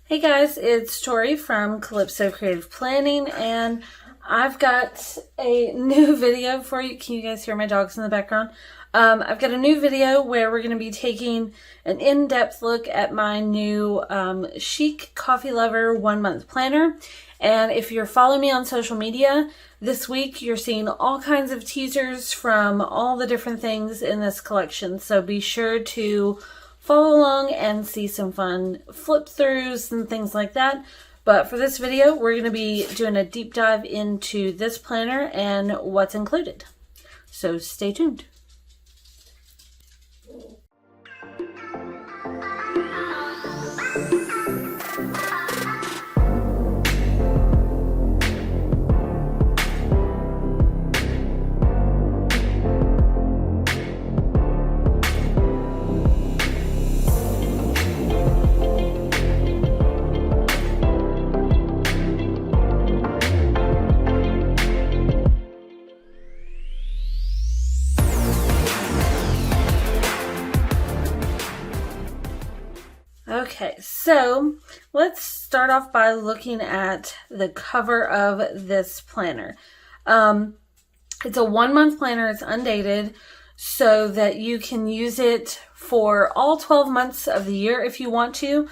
Hey guys, it's Tori from Calypso Creative Planning, and I've got a new video for you. Can you guys hear my dogs in the background? I've got a new video where we're going to be taking an in-depth look at my new Chic Coffee Lover 1-month planner. And if you're following me on social media, this week you're seeing all kinds of teasers from all the different things in this collection. So be sure to follow along and see some fun flip throughs and things like that. But for this video, we're going to be doing a deep dive into this planner and what's included. So stay tuned. Okay, so let's start off by looking at the cover of this planner. It's a 1-month planner, it's undated, so that you can use it for all 12 months of the year if you want to.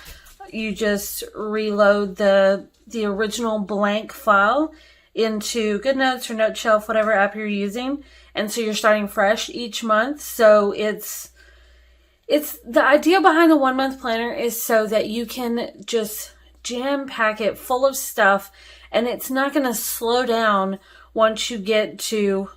You just reload the original blank file into GoodNotes or Note Shelf, whatever app you're using, and so you're starting fresh each month. So it's the idea behind the 1-month planner is so that you can just jam pack it full of stuff, and it's not going to slow down once you get to,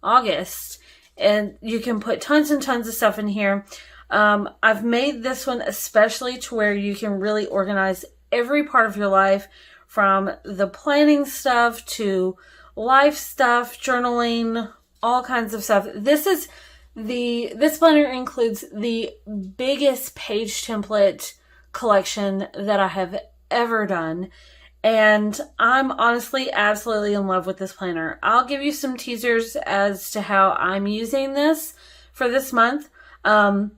August, and you can put tons and tons of stuff in here. I've made this one especially to where you can really organize every part of your life, from the planning stuff to life stuff, journaling, all kinds of stuff. This planner includes the biggest page template collection that I have ever done. And I'm honestly absolutely in love with this planner. I'll give you some teasers as to how I'm using this for this month. When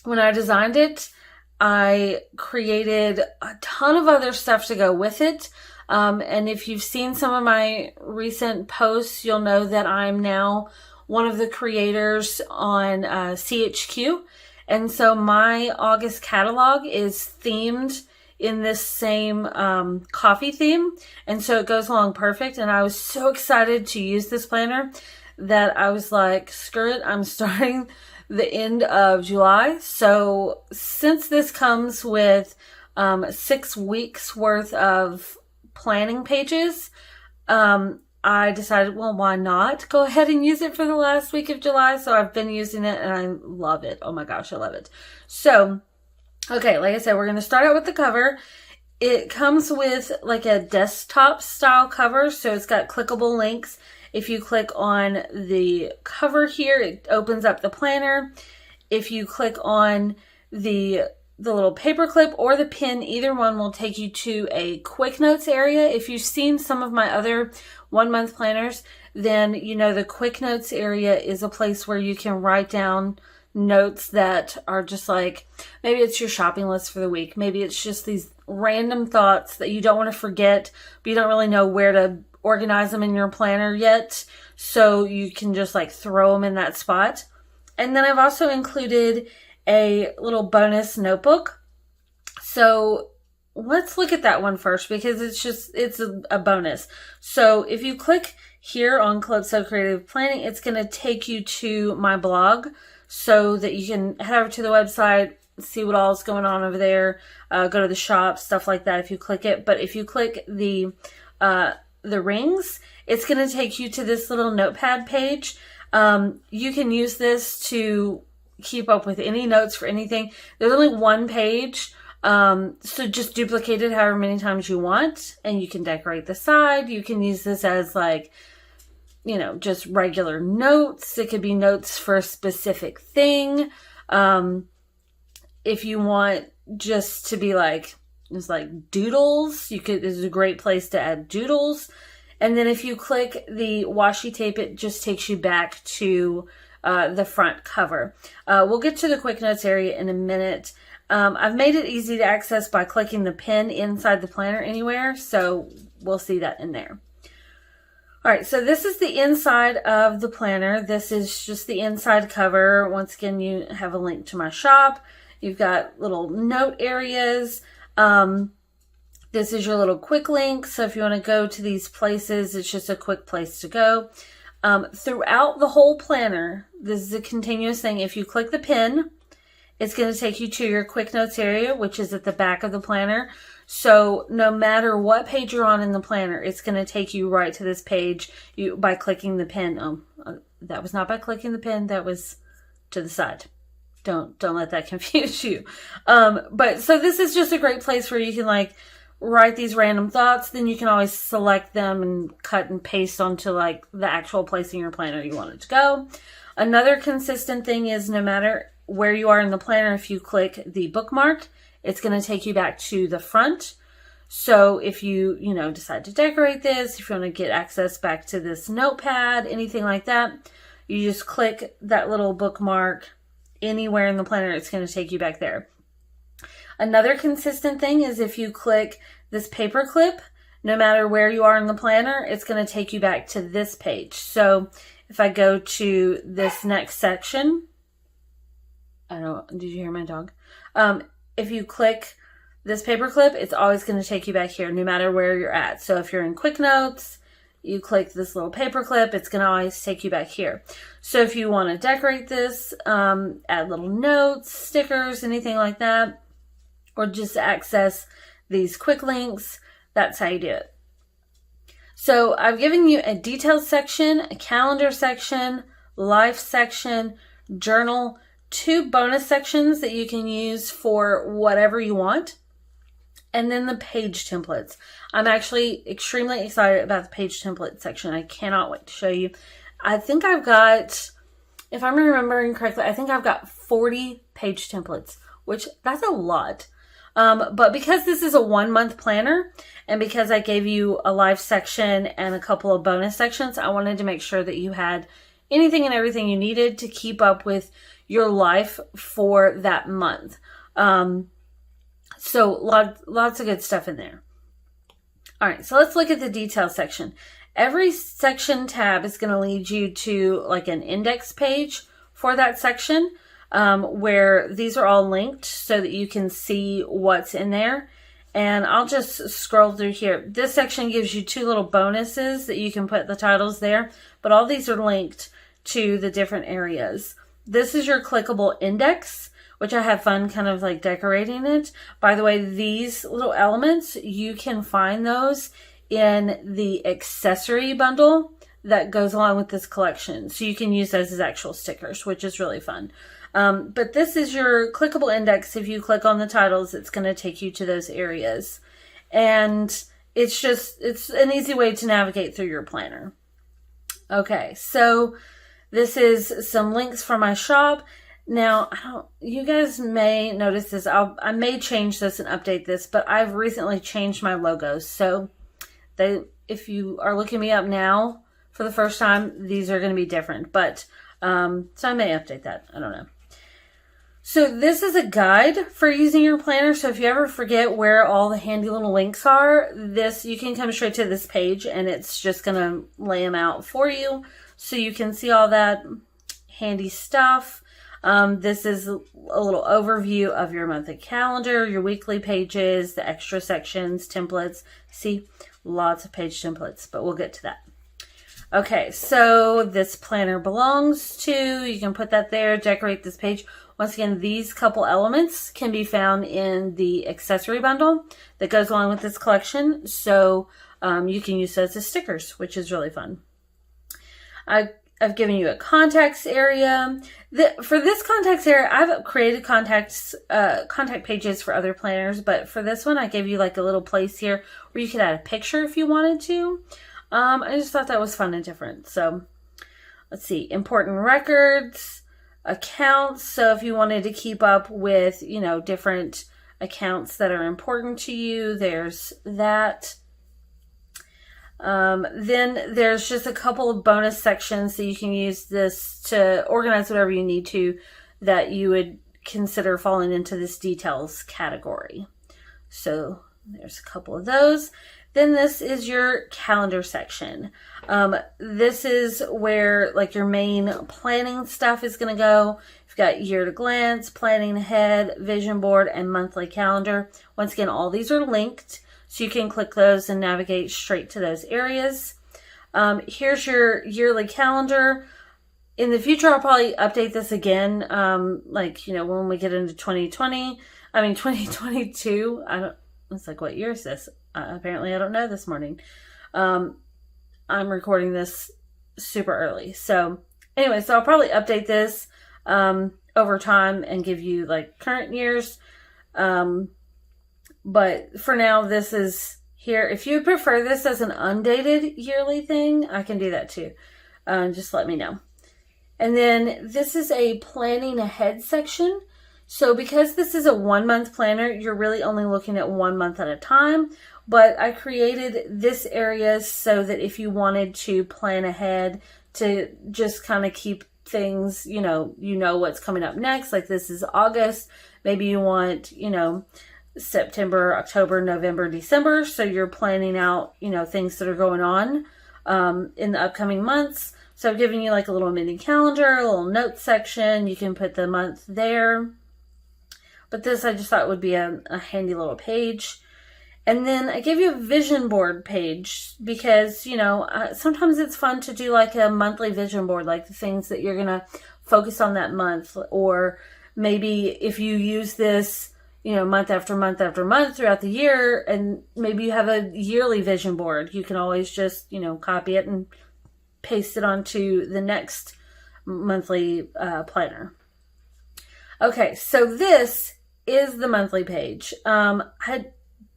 I designed it, I created a ton of other stuff to go with it. And if you've seen some of my recent posts, you'll know that I'm now one of the creators on CHQ. And so my August catalog is themed in this same coffee theme. And so it goes along perfect. And I was so excited to use this planner that I was like, screw it, I'm starting the end of July. So since this comes with 6 weeks worth of planning pages, I decided, well, why not go ahead and use it for the last week of July? So I've been using it and I love it. Oh my gosh, I love it. So, okay, like I said, we're going to start out with the cover. It comes with like a desktop style cover. So it's got clickable links. If you click on the cover here, it opens up the planner. If you click on the little paper clip or the pin, either one will take you to a quick notes area. If you've seen some of my other 1-month planners, then the quick notes area is a place where you can write down notes that are just like, maybe it's your shopping list for the week. Maybe it's just these random thoughts that you don't want to forget, but you don't really know where to organize them in your planner yet. So you can just like throw them in that spot. And then I've also included a little bonus notebook. So let's look at that one first because it's a bonus. So if you click here on Calypso Creative Planning, it's going to take you to my blog so that you can head over to the website, see what all is going on over there, go to the shop, stuff like that if you click it. But if you click the rings, it's going to take you to this little notepad page. You can use this to keep up with any notes for anything. There's only one page, so just duplicate it however many times you want, and you can decorate the side. You can use this as like, just regular notes. It could be notes for a specific thing. If you want just to be like, it's like doodles, this is a great place to add doodles. And then if you click the washi tape, it just takes you back to the front cover. We'll get to the quick notes area in a minute. I've made it easy to access by clicking the pin inside the planner anywhere, so we'll see that in there. All right, so this is the inside of the planner. This is just the inside cover. Once again, you have a link to my shop. You've got little note areas. This is your little quick link. So if you want to go to these places, it's just a quick place to go. Throughout the whole planner, this is a continuous thing. If you click the pin, it's going to take you to your quick notes area, which is at the back of the planner. So no matter what page you're on in the planner, it's going to take you right to this page by clicking the pin. That was not by clicking the pin. That was to the side. Don't let that confuse you. But so this is just a great place where you can like write these random thoughts. Then you can always select them and cut and paste onto like the actual place in your planner you want it to go. Another consistent thing is no matter where you are in the planner, if you click the bookmark, it's going to take you back to the front. So if you decide to decorate this, if you want to get access back to this notepad, anything like that, you just click that little bookmark anywhere in the planner, it's going to take you back there. Another consistent thing is if you click this paper clip, no matter where you are in the planner, it's going to take you back to this page. So if I go to this next section, did you hear my dog? If you click this paper clip, it's always going to take you back here, no matter where you're at. So if you're in Quick Notes, you click this little paper clip, it's going to always take you back here. So if you want to decorate this, add little notes, stickers, anything like that, or just access these quick links, that's how you do it. So I've given you a details section, a calendar section, life section, journal, 2 bonus sections that you can use for whatever you want, and then the page templates. I'm actually extremely excited about the page template section. I cannot wait to show you. I think I've got, if I'm remembering correctly, I think I've got 40 page templates, which that's a lot. But because this is a 1-month planner and because I gave you a live section and a couple of bonus sections, I wanted to make sure that you had anything and everything you needed to keep up with your life for that month. So lots of good stuff in there. All right, so let's look at the details section. Every section tab is going to lead you to like an index page for that section, where these are all linked so that you can see what's in there. And I'll just scroll through here. This section gives you 2 little bonuses that you can put the titles there, but all these are linked to the different areas. This is your clickable index, which I have fun kind of like decorating it. By the way, these little elements, you can find those in the accessory bundle that goes along with this collection. So you can use those as actual stickers, which is really fun. But this is your clickable index. If you click on the titles, it's going to take you to those areas. And it's an easy way to navigate through your planner. Okay, so this is some links from my shop. Now, you guys may notice this. I may change this and update this, but I've recently changed my logos. So if you are looking me up now for the first time, these are going to be different. But so I may update that. I don't know. So this is a guide for using your planner. So if you ever forget where all the handy little links are, you can come straight to this page and it's just going to lay them out for you. So you can see all that handy stuff. This is a little overview of your monthly calendar, your weekly pages, the extra sections, templates. See, lots of page templates, but we'll get to that. Okay, so this planner belongs to, you can put that there, decorate this page. Once again, these couple elements can be found in the accessory bundle that goes along with this collection. So you can use those as stickers, which is really fun. I've given you a contacts area. For this contacts area, I've created contact pages for other planners, but for this one, I gave you like a little place here where you could add a picture if you wanted to. I just thought that was fun and different. So let's see, important records, accounts. So if you wanted to keep up with, different accounts that are important to you, there's that. Then there's just a couple of bonus sections that you can use this to organize whatever you need to that you would consider falling into this details category. So there's a couple of those. Then this is your calendar section. This is where like your main planning stuff is going to go. You've got year to glance, planning ahead, vision board, and monthly calendar. Once again, all these are linked, so you can click those and navigate straight to those areas. Here's your yearly calendar. In the future, I'll probably update this again, when we get into 2022. It's like, what year is this? Apparently, I don't know this morning. I'm recording this super early. So anyway, I'll probably update this over time and give you like current years. But for now, this is here. If you prefer this as an undated yearly thing, I can do that too. Just let me know. And then this is a planning ahead section. So because this is a 1 month planner, you're really only looking at 1 month at a time. But I created this area so that if you wanted to plan ahead to just kind of keep things, you know what's coming up next. Like this is August. Maybe you want, September, October, November, December. So you're planning out, things that are going on in the upcoming months. So I'm giving you like a little mini calendar, a little notes section. You can put the month there. But this I just thought would be a handy little page. And then I gave you a vision board page because, sometimes it's fun to do like a monthly vision board, like the things that you're going to focus on that month. Or maybe if you use this, month after month after month throughout the year, and maybe you have a yearly vision board, you can always just, copy it and paste it onto the next monthly planner. Okay, so this is the monthly page. I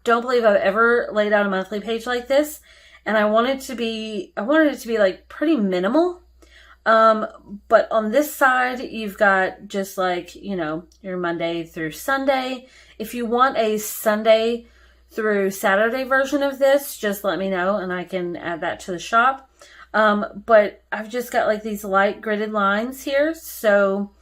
don't believe I've ever laid out a monthly page like this, and I wanted it to be like pretty minimal. But on this side, you've got just like, your Monday through Sunday. If you want a Sunday through Saturday version of this, just let me know and I can add that to the shop. But I've just got like these light gridded lines here. So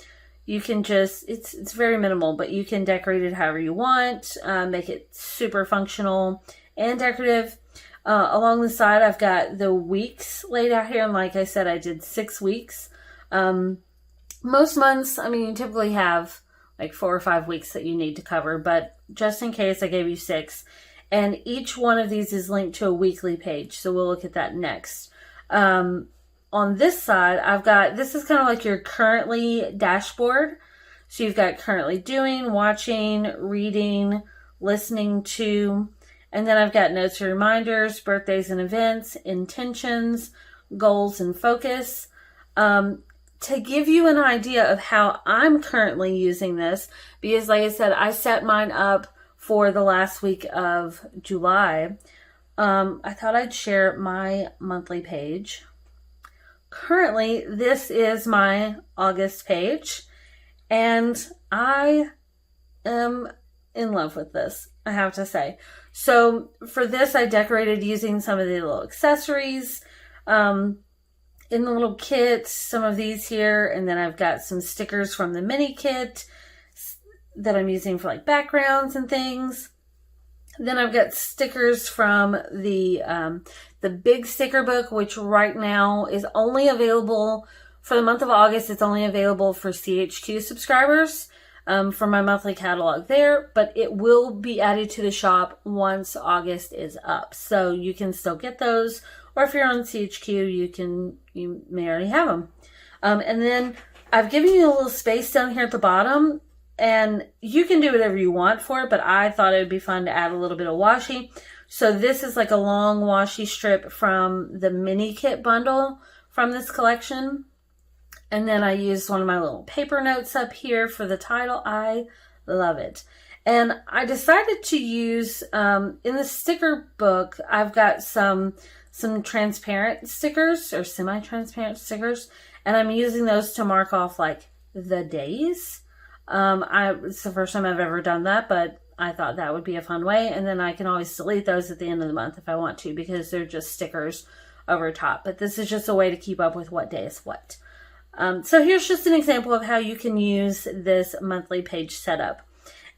you can just, it's very minimal, but you can decorate it however you want, make it super functional and decorative. Along the side, I've got the weeks laid out here. And like I said, I did 6 weeks. Most months, you typically have like 4 or 5 weeks that you need to cover, but just in case, I gave you 6. And each one of these is linked to a weekly page. So we'll look at that next. On this side, this is kind of like your currently dashboard. So you've got currently doing, watching, reading, listening to, and then I've got notes and reminders, birthdays and events, intentions, goals and focus. To give you an idea of how I'm currently using this, because like I said, I set mine up for the last week of July. I thought I'd share my monthly page. Currently, this is my August page, and I am in love with this, I have to say. So for this, I decorated using some of the little accessories in the little kit, some of these here, and then I've got some stickers from the mini kit that I'm using for like backgrounds and things. Then I've got stickers from the big sticker book, which right now is only available for the month of August. It's only available for CHQ subscribers for my monthly catalog there, but it will be added to the shop once August is up. So you can still get those, or if you're on CHQ, you may already have them. And then I've given you a little space down here at the bottom. And you can do whatever you want for it, but I thought it would be fun to add a little bit of washi. So this is like a long washi strip from the mini kit bundle from this collection. And then I used one of my little paper notes up here for the title. I love it. And I decided to use, in the sticker book, I've got some transparent stickers or semi-transparent stickers. And I'm using those to mark off like the days. It's the first time I've ever done that, but I thought that would be a fun way. And then I can always delete those at the end of the month if I want to, because they're just stickers over top. But this is just a way to keep up with what day is what. So here's just an example of how you can use this monthly page setup.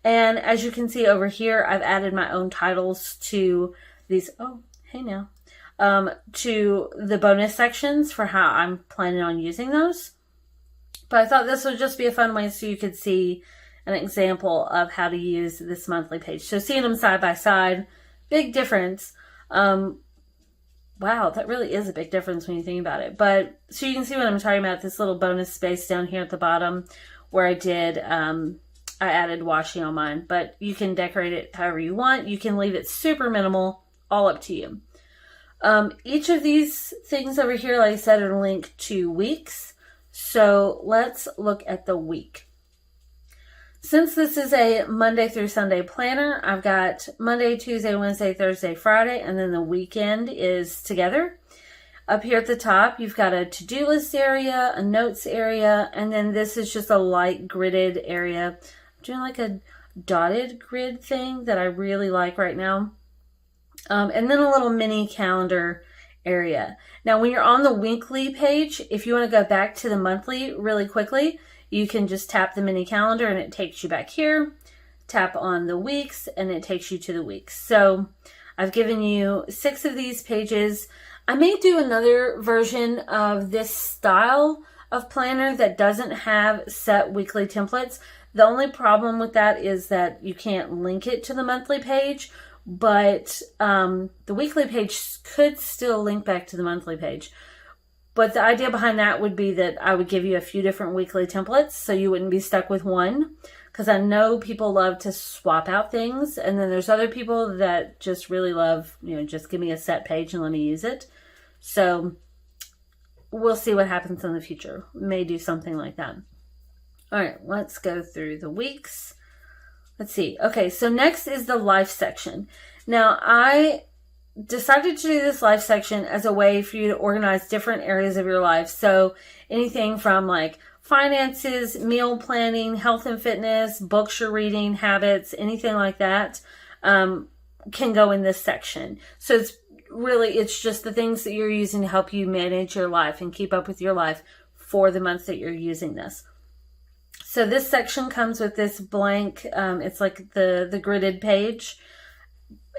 And as you can see over here, I've added my own titles to these. Oh, hey now. To the bonus sections for how I'm planning on using those. But I thought this would just be a fun way so you could see an example of how to use this monthly page. So seeing them side by side, big difference. Wow, that really is a big difference when you think about it. But so you can see what I'm talking about, this little bonus space down here at the bottom where I did, I added washi on mine. But you can decorate it however you want. You can leave it super minimal, all up to you. Each of these things over here, like I said, are linked to weeks. So let's look at the week. Since this is a Monday through Sunday planner, I've got Monday, Tuesday, Wednesday, Thursday, Friday, and then the weekend is together. Up here at the top, you've got a to-do list area, a notes area, and then this is just a light gridded area. I'm doing like a dotted grid thing that I really like right now. And then a little mini calendar area. Now, when you're on the weekly page, if you want to go back to the monthly really quickly, you can just tap the mini calendar and it takes you back here. Tap on the weeks and it takes you to the weeks. So I've given you 6 of these pages. I may do another version of this style of planner that doesn't have set weekly templates. The only problem with that is that you can't link it to the monthly page, but the weekly page could still link back to the monthly page. But the idea behind that would be that I would give you a few different weekly templates so you wouldn't be stuck with one. Because I know people love to swap out things. And then there's other people that just really love, just give me a set page and let me use it. So we'll see what happens in the future. May do something like that. All right, let's go through the weeks. Let's see. Okay, so next is the life section. Now, I decided to do this life section as a way for you to organize different areas of your life. So anything from like finances, meal planning, health and fitness, books you're reading, habits, anything like that can go in this section. So it's just the things that you're using to help you manage your life and keep up with your life for the months that you're using this. So this section comes with this blank, it's like the gridded page.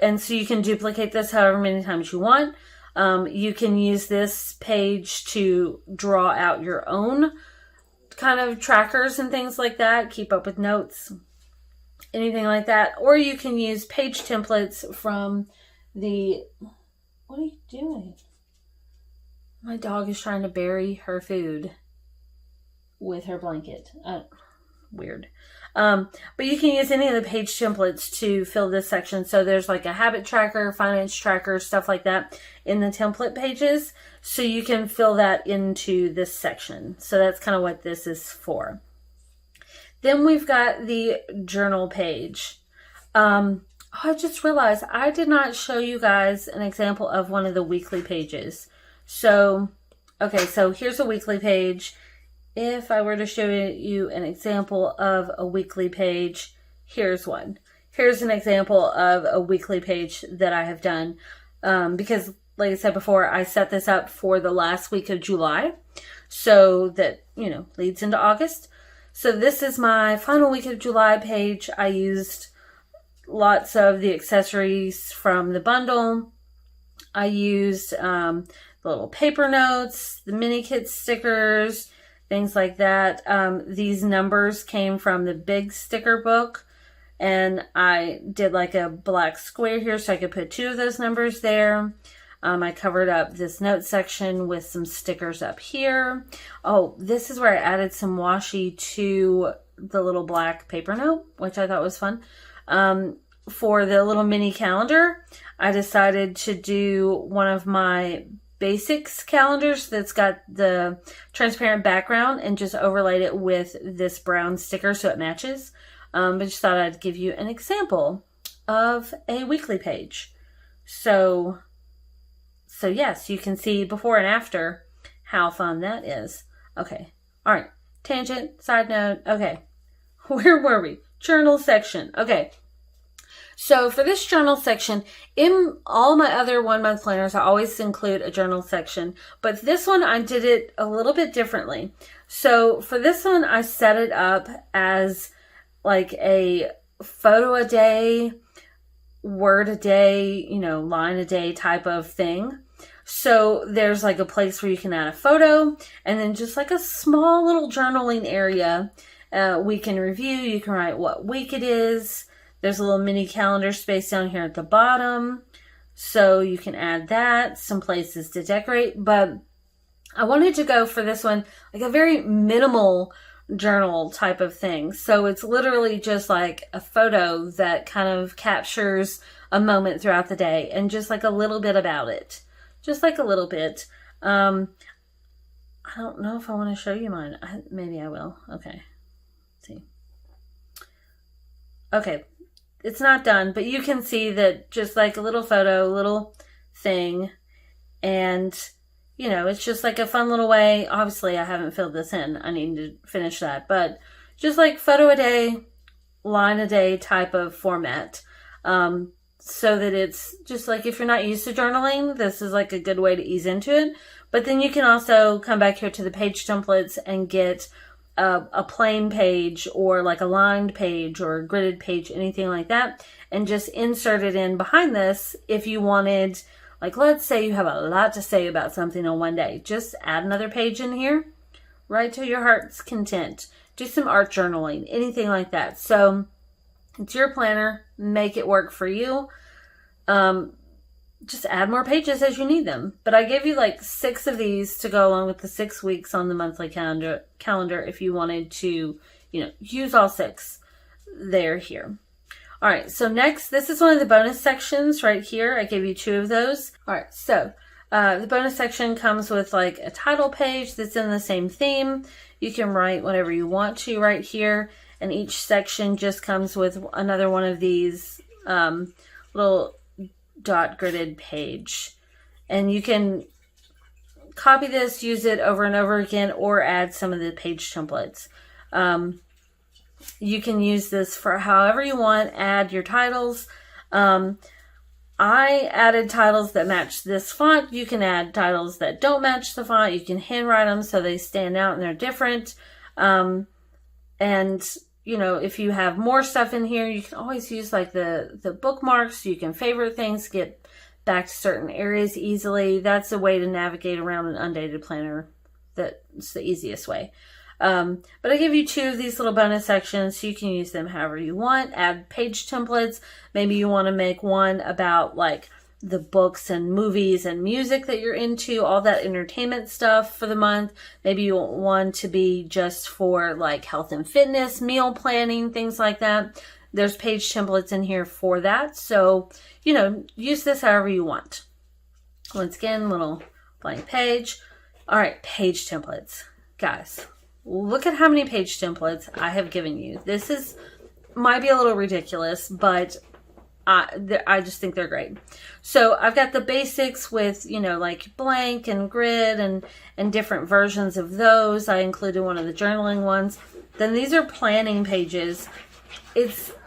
And so you can duplicate this however many times you want. You can use this page to draw out your own kind of trackers and things like that. Keep up with notes, anything like that. Or you can use page templates from the... What are you doing? My dog is trying to bury her food with her blanket. Weird. But you can use any of the page templates to fill this section. So there's like a habit tracker, finance tracker, stuff like that in the template pages. So you can fill that into this section. So that's kind of what this is for. Then we've got the journal page. I just realized I did not show you guys an example of one of the weekly pages. So, okay, so here's a weekly page. If I were to show you an example of a weekly page, here's one. Here's an example of a weekly page that I have done because, like I said before, I set this up for the last week of July so that, leads into August. So this is my final week of July page. I used lots of the accessories from the bundle. I used the little paper notes, the mini kit stickers, things like that. These numbers came from the big sticker book, and I did like a black square here so I could put 2 of those numbers there. I covered up this note section with some stickers up here. Oh, this is where I added some washi to the little black paper note, which I thought was fun. For the little mini calendar, I decided to do one of my basics calendars that's got the transparent background and just overlaid it with this brown sticker so it matches. But just thought I'd give you an example of a weekly page. So yes, you can see before and after how fun that is. Okay. All right. Tangent, side note. Okay. Where were we? Journal section. Okay. So for this journal section, in all my other 1 month planners, I always include a journal section, but this one I did it a little bit differently. So for this one, I set it up as like a photo a day, word a day, line a day type of thing. So there's like a place where you can add a photo, and then just like a small little journaling area. We can review, you can write what week it is. There's a little mini calendar space down here at the bottom, so you can add that, some places to decorate. But I wanted to go for this one like a very minimal journal type of thing. So it's literally just like a photo that kind of captures a moment throughout the day and just like a little bit about it. Just like a little bit. I don't know if I want to show you mine. Maybe I will. Okay. Let's see. Okay. It's not done, but you can see that just like a little photo, little thing. And, it's just like a fun little way. Obviously, I haven't filled this in. I need to finish that. But just like photo a day, line a day type of format. So that it's just like, if you're not used to journaling, this is like a good way to ease into it. But then you can also come back here to the page templates and get a plain page or like a lined page or a gridded page, anything like that, and just insert it in behind this if you wanted. Like, let's say you have a lot to say about something on one day. Just add another page in here, right to your heart's content. Do some art journaling, anything like that. So it's your planner. Make it work for you. Just add more pages as you need them. But I gave you like 6 of these to go along with the 6 weeks on the monthly calendar if you wanted to, use all 6. They're here. All right, so next, this is one of the bonus sections right here. I gave you 2 of those. All right, so the bonus section comes with like a title page that's in the same theme. You can write whatever you want to right here. And each section just comes with another one of these little dot gridded page. And you can copy this, use it over and over again, or add some of the page templates. You can use this for however you want. Add your titles. I added titles that match this font. You can add titles that don't match the font. You can handwrite them so they stand out and they're different. And if you have more stuff in here, you can always use like the bookmarks. You can favorite things, get back to certain areas easily. That's a way to navigate around an undated planner. That's the easiest way. But I give you 2 of these little bonus sections, so you can use them however you want. Add page templates. Maybe you want to make one about like the books and movies and music that you're into, all that entertainment stuff for the month. Maybe you want one to be just for like health and fitness, meal planning, things like that. There's page templates in here for that. So, use this however you want. Once again, little blank page. All right, page templates. Guys, look at how many page templates I have given you. This might be a little ridiculous, but I just think they're great. So I've got the basics with, like blank and grid and different versions of those. I included one of the journaling ones. Then these are planning pages.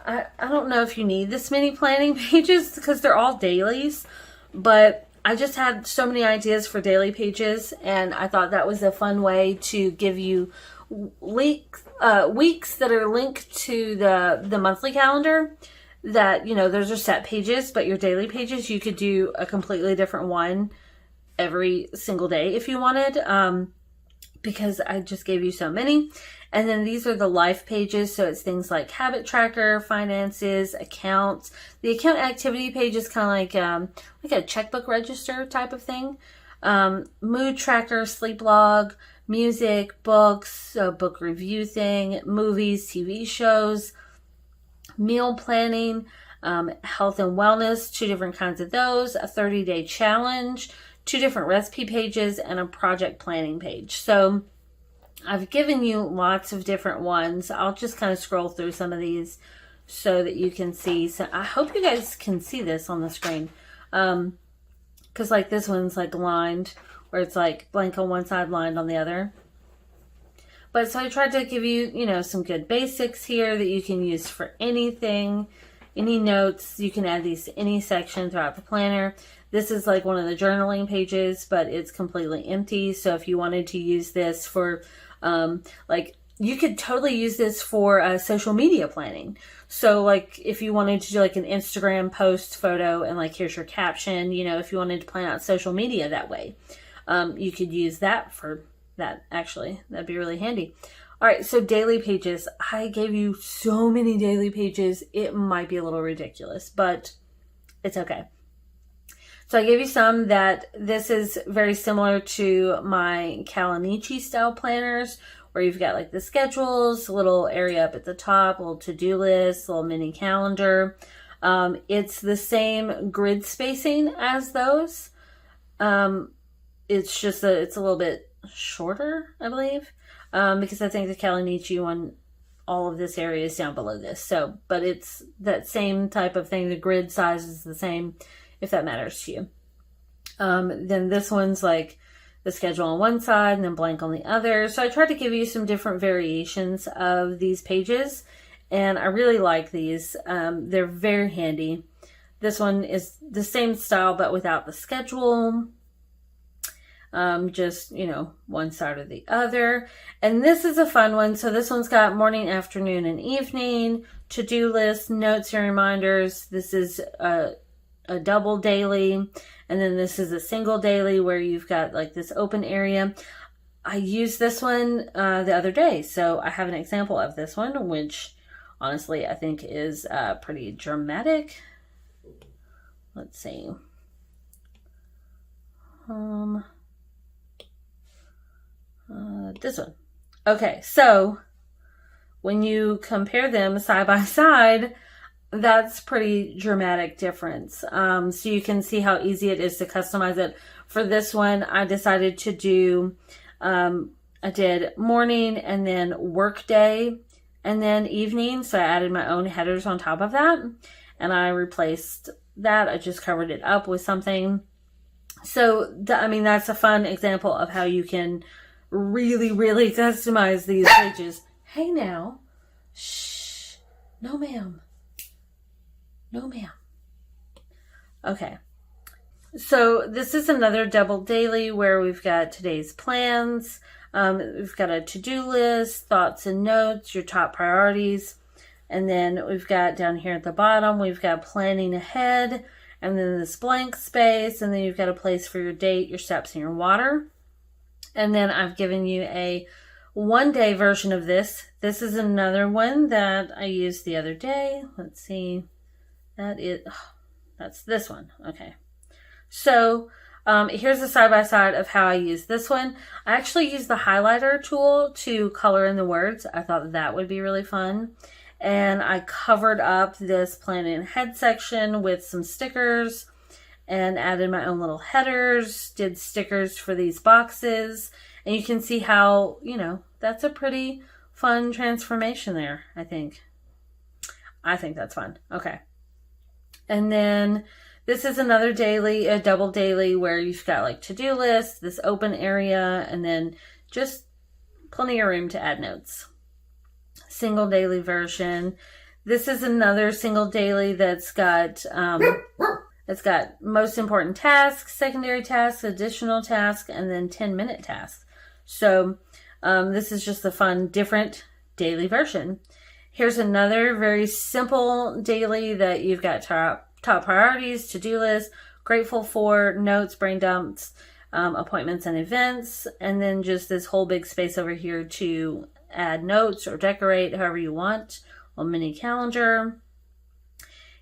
I don't know if you need this many planning pages because they're all dailies, but I just had so many ideas for daily pages, and I thought that was a fun way to give you weeks that are linked to the monthly calendar. That, those are set pages, but your daily pages, you could do a completely different one every single day if you wanted, because I just gave you so many. And then these are the life pages, so it's things like habit tracker, finances, accounts. The account activity page is kind of like a checkbook register type of thing. Mood tracker, sleep log, music, books, a book review thing, movies, TV shows, meal planning, health and wellness, 2 different kinds of those, a 30-day challenge, 2 different recipe pages, and a project planning page. So I've given you lots of different ones. I'll just kind of scroll through some of these so that you can see. So I hope you guys can see this on the screen. Because like this one's like lined, where it's like blank on one side, lined on the other. But so I tried to give you, some good basics here that you can use for anything. any notes. You can add these to any section throughout the planner. This is like one of the journaling pages, but it's completely empty. So if you wanted to use this for, like, you could totally use this for social media planning. So like if you wanted to do like an Instagram post photo and like here's your caption, you know, if you wanted to plan out social media that way, you could use that for that. Actually, that'd be really handy. All right, so daily pages. I gave you so many daily pages. It might be a little ridiculous, but it's okay. So I gave you some that this is very similar to my Kalanichi style planners, where you've got like the schedules, a little area up at the top, a little to-do list, a little mini calendar. It's the same grid spacing as those. It's just it's a little bit shorter, I believe, because I think the Kalanichi one, all of this area is down below this. So, but it's that same type of thing. The grid size is the same, if that matters to you. Then this one's like the schedule on one side and then blank on the other. So I tried to give you some different variations of these pages, and I really like these. They're very handy. This one is the same style but without the schedule. Just, you know, one side or the other. And this is a fun one. So this one's got morning, afternoon, and evening, to-do list, notes and reminders. This is a double daily. And then this is a single daily where you've got like this open area. I used this one the other day. So I have an example of this one, which honestly I think is pretty dramatic. Let's see. This one. Okay, so when you compare them side by side, that's pretty dramatic difference. So you can see how easy it is to customize it. For this one, I decided to do, I did morning and then work day and then evening. So I added my own headers on top of that, and I replaced that. I just covered it up with something. So, I mean, that's a fun example of how you can really, really customize these pages. Hey now. Shh. No, ma'am. No, ma'am. Okay. So this is another double daily where we've got today's plans. We've got a to-do list, thoughts and notes, your top priorities. And then we've got down here at the bottom, we've got planning ahead. And then this blank space. And then you've got a place for your date, your steps, and your water. And then I've given you a one-day version of this. This is another one that I used the other day. Let's see. That's this one. Okay. So here's a side-by-side of how I use this one. I actually used the highlighter tool to color in the words. I thought that would be really fun. And I covered up this planning ahead section with some stickers and added my own little headers, did stickers for these boxes. And you can see how, you know, that's a pretty fun transformation there, I think. I think that's fun. Okay. And then this is another daily, a double daily, where you've got like to-do list, this open area, and then just plenty of room to add notes. Single daily version. This is another single daily that's got most important tasks, secondary tasks, additional tasks, and then 10-minute tasks. So this is just a fun, different daily version. Here's another very simple daily that you've got top priorities, to-do list, grateful for, notes, brain dumps, appointments and events, and then just this whole big space over here to add notes or decorate however you want, a mini calendar.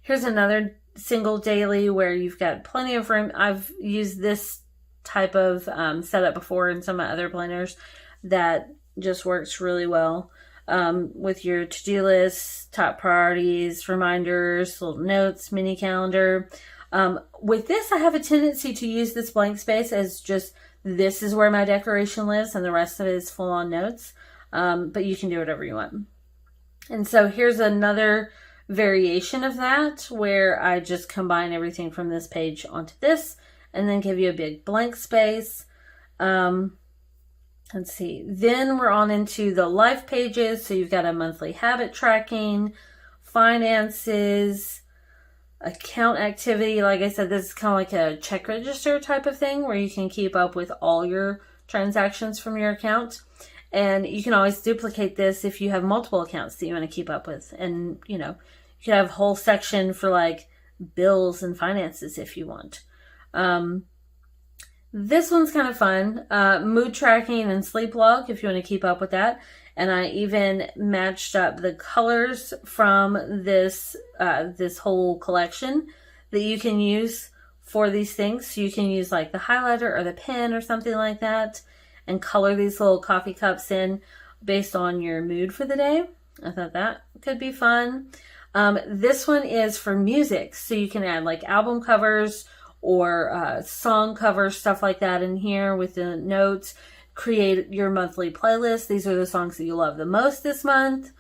Here's another single daily where you've got plenty of room. I've used this type of setup before in some of my other planners that just works really well. With your to-do list, top priorities, reminders, little notes, mini calendar. With this, I have a tendency to use this blank space as just, this is where my decoration lives and the rest of it is full on notes. But you can do whatever you want. And so here's another variation of that where I just combine everything from this page onto this and then give you a big blank space. Let's see. Then we're on into the life pages. So you've got a monthly habit tracking, finances, account activity. Like I said, this is kind of like a check register type of thing where you can keep up with all your transactions from your account. And you can always duplicate this if you have multiple accounts that you want to keep up with. And, you know, you can have a whole section for like bills and finances if you want. This one's kind of fun. Mood tracking and sleep log if you want to keep up with that. And I even matched up the colors from this whole collection that you can use for these things. So you can use like the highlighter or the pen or something like that and color these little coffee cups in based on your mood for the day. I thought that could be fun. This one is for music. So you can add like album covers or song covers, stuff like that in here with the notes. Create your monthly playlist. These are the songs that you love the most this month.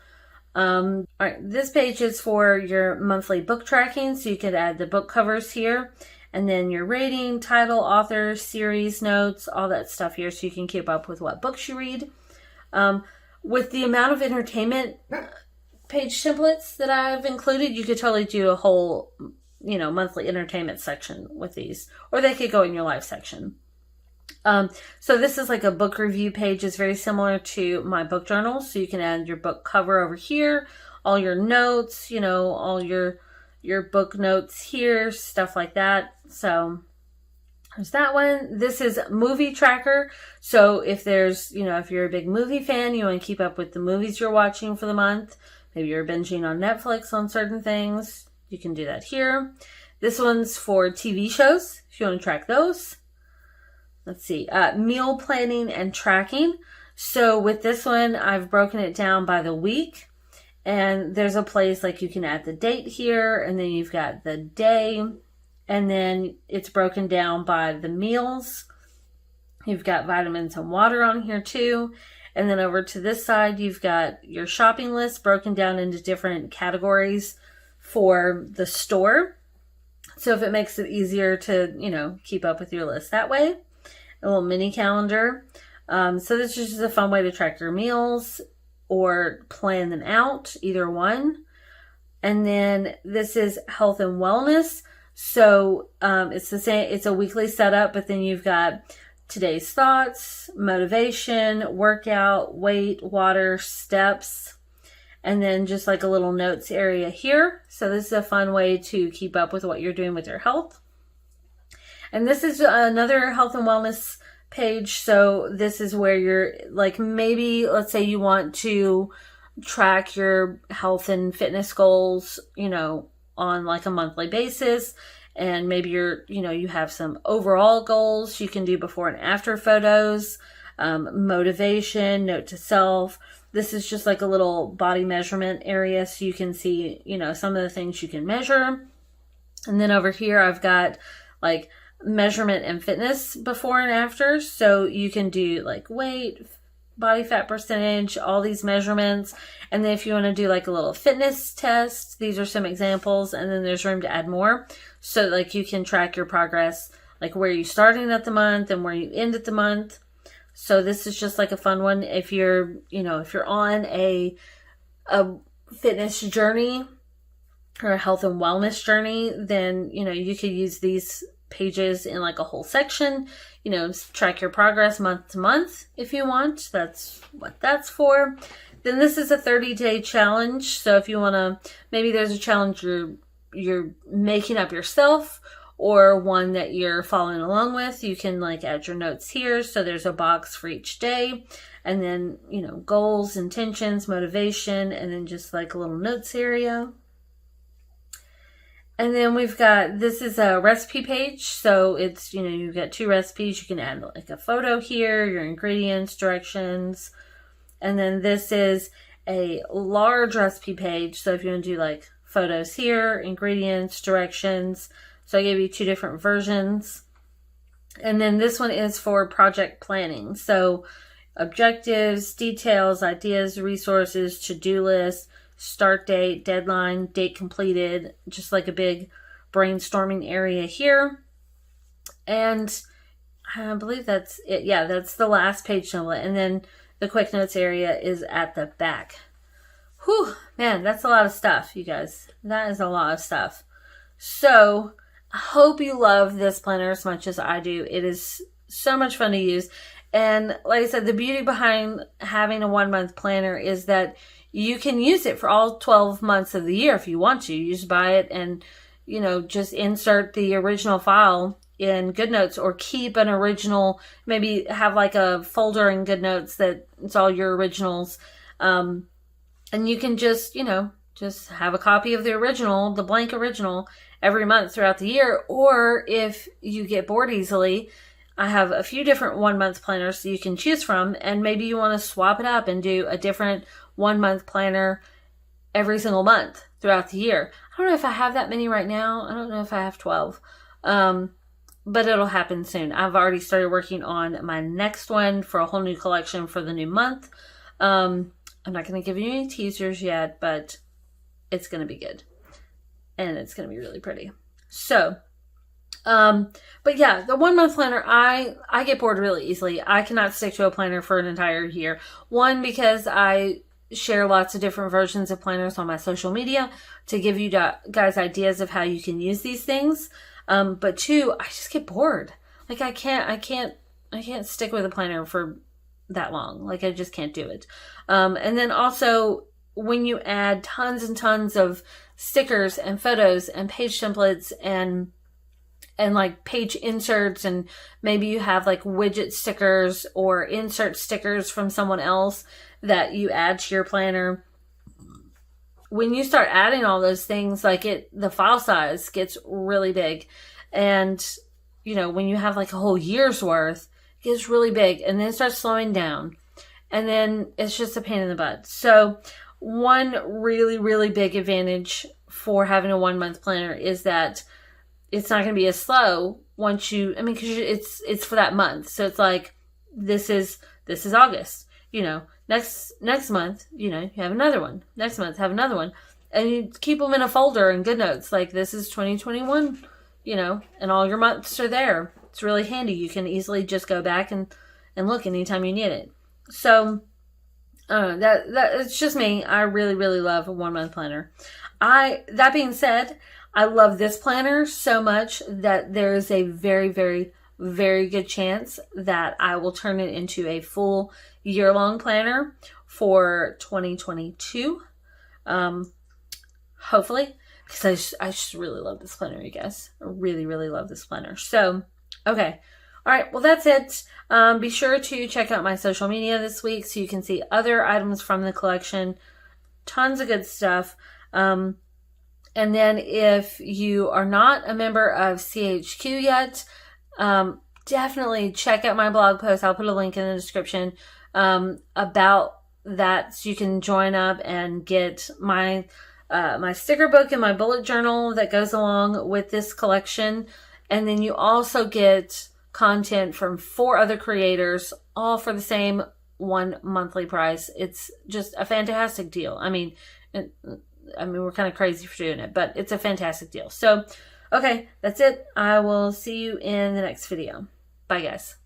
All right, this page is for your monthly book tracking. So you could add the book covers here. And then your rating, title, author, series, notes, all that stuff here so you can keep up with what books you read. With the amount of entertainment page templates that I've included, you could totally do a whole, you know, monthly entertainment section with these. Or they could go in your life section. So this is like a book review page. It's very similar to my book journal. So you can add your book cover over here, all your notes, you know, all your book notes here, stuff like that. So there's that one. This is movie tracker. So if there's, you know, if you're a big movie fan, you want to keep up with the movies you're watching for the month. Maybe you're binging on Netflix on certain things. You can do that here. This one's for TV shows, if you want to track those. Let's see, meal planning and tracking. So with this one, I've broken it down by the week. And there's a place like you can add the date here, and then you've got the day, and then it's broken down by the meals. You've got vitamins and water on here too. And then over to this side, you've got your shopping list broken down into different categories for the store. So if it makes it easier to, you know, keep up with your list that way. A little mini calendar. So this is just a fun way to track your meals or plan them out, either one. And then this is health and wellness. So it's the same, it's a weekly setup, but then you've got today's thoughts, motivation, workout, weight, water, steps, and then just like a little notes area here. So this is a fun way to keep up with what you're doing with your health. And this is another health and wellness page. So this is where you're like, maybe let's say you want to track your health and fitness goals, you know, on like a monthly basis. And maybe you have some overall goals you can do before and after photos, motivation, note to self. This is just like a little body measurement area. So you can see, you know, some of the things you can measure. And then over here, I've got like measurement and fitness before and after. So you can do like weight, body fat percentage, all these measurements. And then if you want to do like a little fitness test, these are some examples. And then there's room to add more. So like you can track your progress, like where you starting at the month and where you end at the month. So this is just like a fun one. If you're on a fitness journey or a health and wellness journey, then, you know, you could use these pages in like a whole section, you know, track your progress month to month if you want. That's what that's for. Then this is a 30-day challenge. So if you want to, maybe there's a challenge you're making up yourself or one that you're following along with, you can like add your notes here. So there's a box for each day, and then, you know, goals, intentions, motivation, and then just like a little notes area. And then we've got, this is a recipe page. So it's, you know, you've got 2 recipes. You can add like a photo here, your ingredients, directions. And then this is a large recipe page. So if you want to do like photos here, ingredients, directions. So I gave you 2 different versions. And then this one is for project planning. So objectives, details, ideas, resources, to-do list, start date, deadline, date completed, just like a big brainstorming area here. And I believe that's it. Yeah, that's the last page template. And then the quick notes area is at the back. Whew, man, that's a lot of stuff, you guys. That is a lot of stuff. So I hope you love this planner as much as I do. It is so much fun to use. And like I said, the beauty behind having a 1 month planner is that you can use it for all 12 months of the year if you want to. You just buy it and, just insert the original file in GoodNotes, or keep an original, maybe have like a folder in GoodNotes that it's all your originals. And you can just have a copy of the original, the blank original, every month throughout the year. Or if you get bored easily, I have a few different 1 month planners that you can choose from, and maybe you want to swap it up and do a different 1 month planner every single month throughout the year. I don't know if I have that many right now. I don't know if I have 12. But it'll happen soon. I've already started working on my next one for a whole new collection for the new month. I'm not going to give you any teasers yet, but it's going to be good. And it's going to be really pretty. So, but yeah, the 1 month planner, I get bored really easily. I cannot stick to a planner for an entire year. One, because I share lots of different versions of planners on my social media to give you guys ideas of how you can use these things. But two, I just get bored. Like I can't stick with a planner for that long. Like I just can't do it. And then also when you add tons and tons of stickers and photos and page templates and like page inserts, and maybe you have like widget stickers or insert stickers from someone else that you add to your planner. When you start adding all those things, the file size gets really big. And, when you have like a whole year's worth, it gets really big and then it starts slowing down. And then it's just a pain in the butt. So one really, really big advantage for having a 1 month planner is that it's not going to be as slow once because it's for that month. So it's like, this is August, next month, you have another one. Next month, have another one. And you keep them in a folder in GoodNotes. Like, this is 2021, and all your months are there. It's really handy. You can easily just go back and look anytime you need it. So, that it's just me. I really, really love a 1 month planner. That being said, I love this planner so much that there is a very, very, very good chance that I will turn it into a full year-long planner for 2022. Hopefully, because I just really love this planner, you guys. I really, really love this planner. So, okay. All right. Well, that's it. Be sure to check out my social media this week so you can see other items from the collection. Tons of good stuff. And then if you are not a member of CHQ yet, definitely check out my blog post. I'll put a link in the description about that, so you can join up and get my sticker book and my bullet journal that goes along with this collection. And then you also get content from 4 other creators, all for the same 1 monthly price. It's just a fantastic deal. I mean, we're kind of crazy for doing it, but it's a fantastic deal. So, okay, that's it. I will see you in the next video. Bye, guys.